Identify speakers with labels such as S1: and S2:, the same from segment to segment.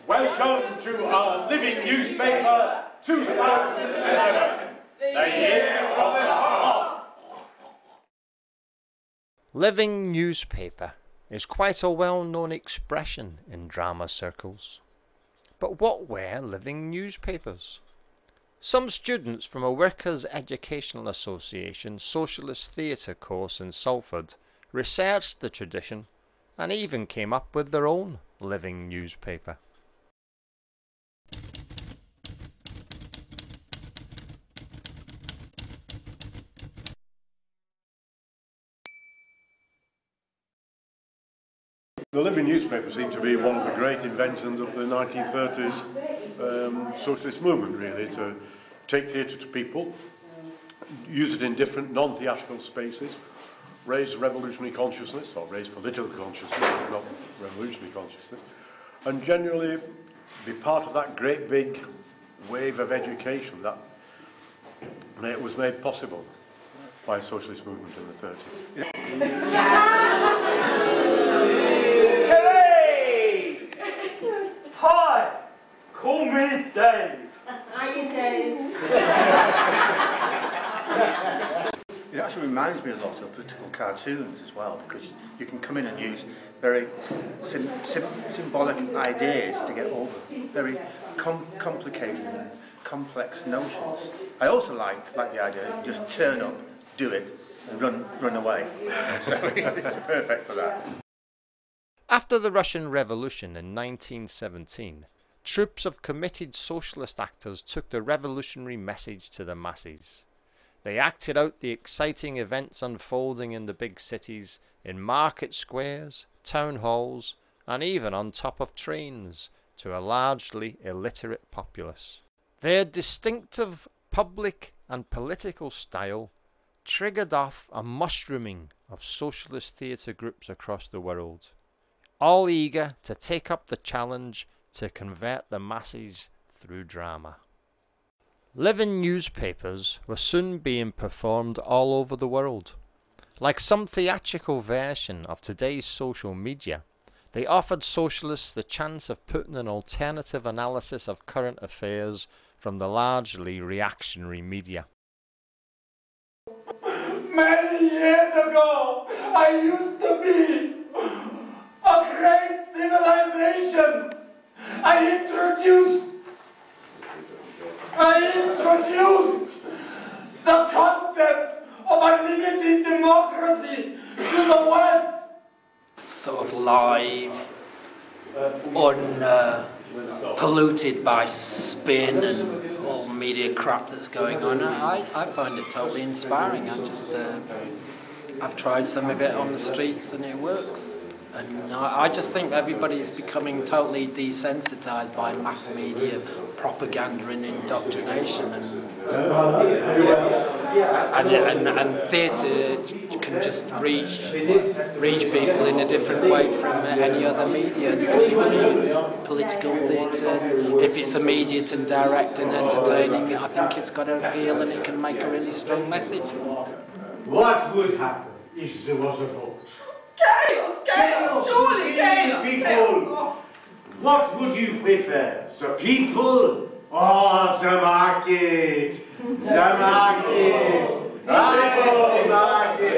S1: Welcome to our living newspaper 2011, the year of the heart.
S2: Living newspaper is quite a well-known expression in drama circles. But what were living newspapers? Some students from a Workers' Educational Association Socialist Theatre course in Salford researched the tradition and even came up with their own living newspaper.
S1: The living newspaper seemed to be one of the great inventions of the 1930s socialist movement, really, to take theatre to people, use it in different non-theatrical spaces, raise revolutionary consciousness, or raise political consciousness, not revolutionary consciousness, and generally be part of that great big wave of education that was made possible by the socialist movement in the 30s.
S3: Hey! Hi! Call me Dave.
S4: Hiya, Dave.
S5: It actually reminds me a lot of political cartoons as well, because you can come in and use very symbolic ideas to get over very complicated and complex notions. I also like the idea that you just turn up, do it, and run away. So it's perfect for that.
S2: After the Russian Revolution in 1917, troops of committed socialist actors took the revolutionary message to the masses. They acted out the exciting events unfolding in the big cities, in market squares, town halls, and even on top of trains, to a largely illiterate populace. Their distinctive public and political style triggered off a mushrooming of socialist theatre groups across the world, all eager to take up the challenge to convert the masses through drama. Living newspapers were soon being performed all over the world. Like some theatrical version of today's social media, they offered socialists the chance of putting an alternative analysis of current affairs from the largely reactionary media.
S3: Many years ago, I used to be a great civilization. I introduced the concept of unlimited democracy to the West.
S6: Sort of live, polluted by spin and all media crap that's going on. I find it totally inspiring. I've tried some of it on the streets and it works. And I just think everybody's becoming totally desensitized by mass media propaganda and indoctrination, and theatre can just reach people in a different way from any other media, and particularly it's political theatre. If it's immediate and direct and entertaining, I think it's got a appeal and it can make a really strong message.
S7: What would happen if there was a vote?
S4: Chaos, surely chaos.
S7: People, what would you prefer, the people or the market? The market. The market.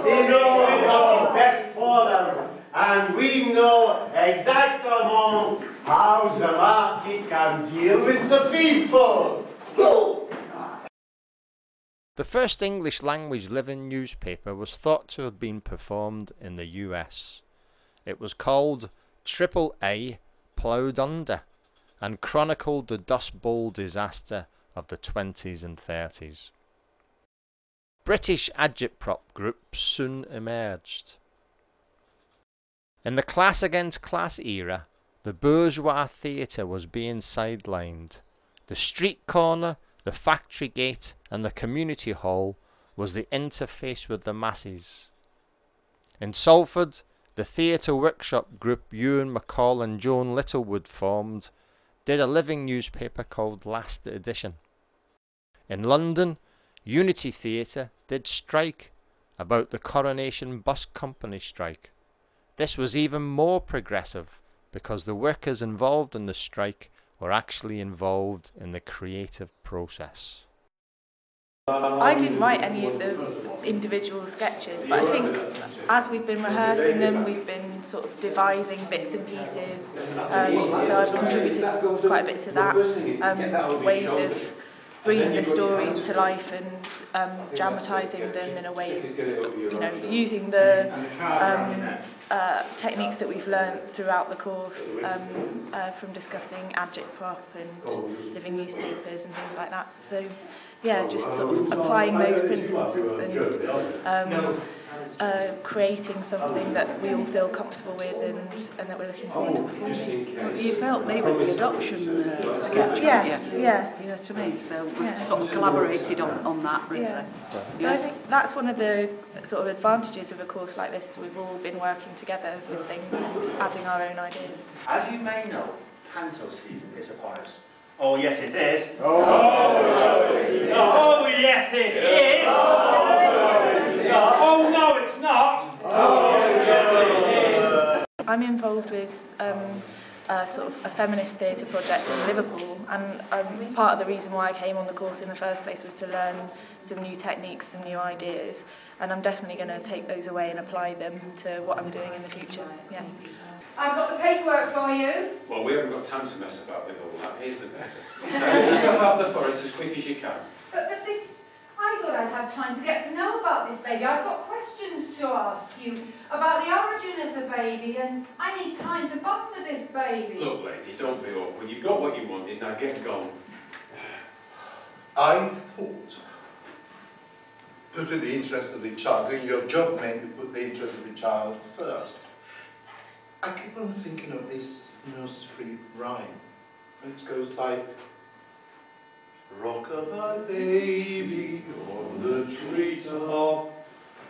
S7: We know what's best for them, and we know exactly how the market can deal with the people.
S2: The first English language living newspaper was thought to have been performed in the US. It was called AAA Ploughed Under and chronicled the Dust Bowl disaster of the 20s and 30s. British agitprop groups soon emerged. In the class against class era, the bourgeois theatre was being sidelined. The street corner, the factory gate and the community hall was the interface with the masses. In Salford, the theatre workshop group Ewan McCall and Joan Littlewood formed did a living newspaper called Last Edition. In London, Unity Theatre did strike about the Coronation Bus Company strike. This was even more progressive because the workers involved in the strike were actually involved in the creative process.
S8: I didn't write any of the individual sketches, but I think as we've been rehearsing them, we've been sort of devising bits and pieces, so I've contributed quite a bit to that, ways of bringing the stories to life and dramatising them in a way, you know, using the techniques that we've learnt throughout the course, from discussing agitprop and living newspapers and things like that. So yeah, just sort of applying those principles and creating something that we all feel comfortable with and that we're looking forward to performing.
S9: Well, you felt me with the adoption sketch,
S8: yeah.
S9: You know what I mean? So we've sort of collaborated on that, really.
S8: Yeah. So I think that's one of the sort of advantages of a course like this. We've all been working together with things and adding our own ideas.
S5: As you may know, panto season is upon us. Oh, yes, it is.
S3: Oh, yes, it is. Oh, no, it's not.
S8: I'm involved with sort of a feminist theatre project in Liverpool, and part of the reason why I came on the course in the first place was to learn some new techniques, some new ideas, and I'm definitely going to take those away and apply them to what I'm doing in the future. Yeah.
S10: I've got the paperwork for you.
S11: Well, we haven't got time to mess about with all that. Here's the paper. Get yourself out of the forest as quick as you can.
S10: But this, I thought I'd had time to get to know about this baby. I've got questions to ask you about the origin of the baby, and I need time to bond with this baby.
S11: Look, lady, don't be awkward. You've got what you wanted, now get going.
S12: I thought that in the interest of the child, doing your job meant to put the interest of the child first. I keep on thinking of this nursery rhyme, which goes like, rock-a-bye baby on the treetop.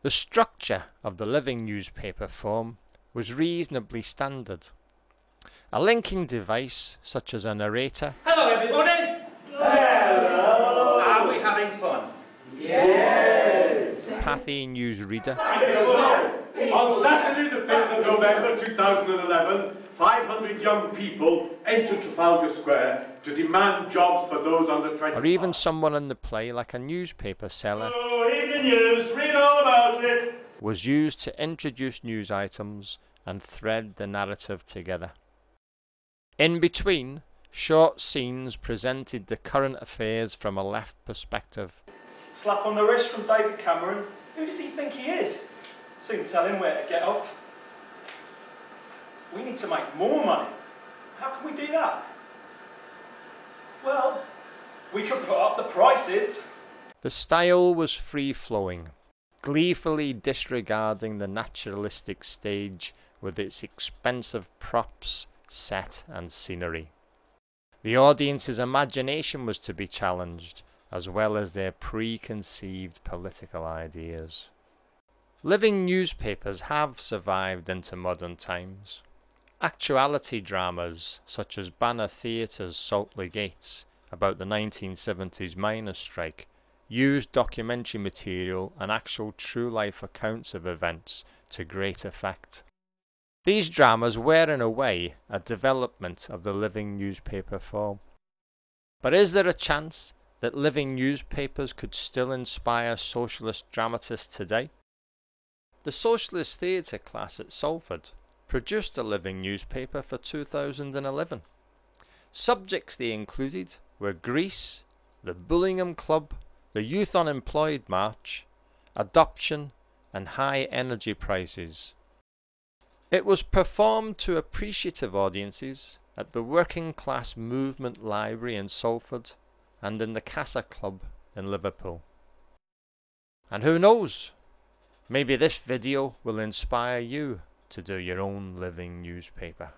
S2: The structure of the living newspaper form was reasonably standard. A linking device, such as a narrator.
S3: Hello, everybody.
S5: Hello. Are we having fun?
S3: Yes.
S2: Pathy newsreader.
S1: On Saturday the 5th of November 2011, 500 young people entered Trafalgar Square to demand jobs for those under 20.
S2: Or even someone in the play, like a newspaper seller,
S3: Evening news, read all about it.
S2: was used to introduce news items and thread the narrative together. In between, short scenes presented the current affairs from a left perspective.
S3: Slap on the wrist from David Cameron. Who does he think he is? Soon tell him where to get off. We need to make more money. How can we do that? Well, we could put up the prices.
S2: The style was free-flowing, gleefully disregarding the naturalistic stage with its expensive props, set and scenery. The audience's imagination was to be challenged, as well as their preconceived political ideas. Living newspapers have survived into modern times. Actuality dramas, such as Banner Theatre's Saltley Gates, about the 1970s miners' strike, used documentary material and actual true-life accounts of events to great effect. These dramas were, in a way, a development of the living newspaper form. But is there a chance that living newspapers could still inspire socialist dramatists today? The Socialist Theatre class at Salford produced a living newspaper for 2011. Subjects they included were Greece, the Bullingham Club, the Youth Unemployed March, adoption and high energy prices. It was performed to appreciative audiences at the Working Class Movement Library in Salford and in the Casa Club in Liverpool. And who knows, maybe this video will inspire you to do your own living newspaper.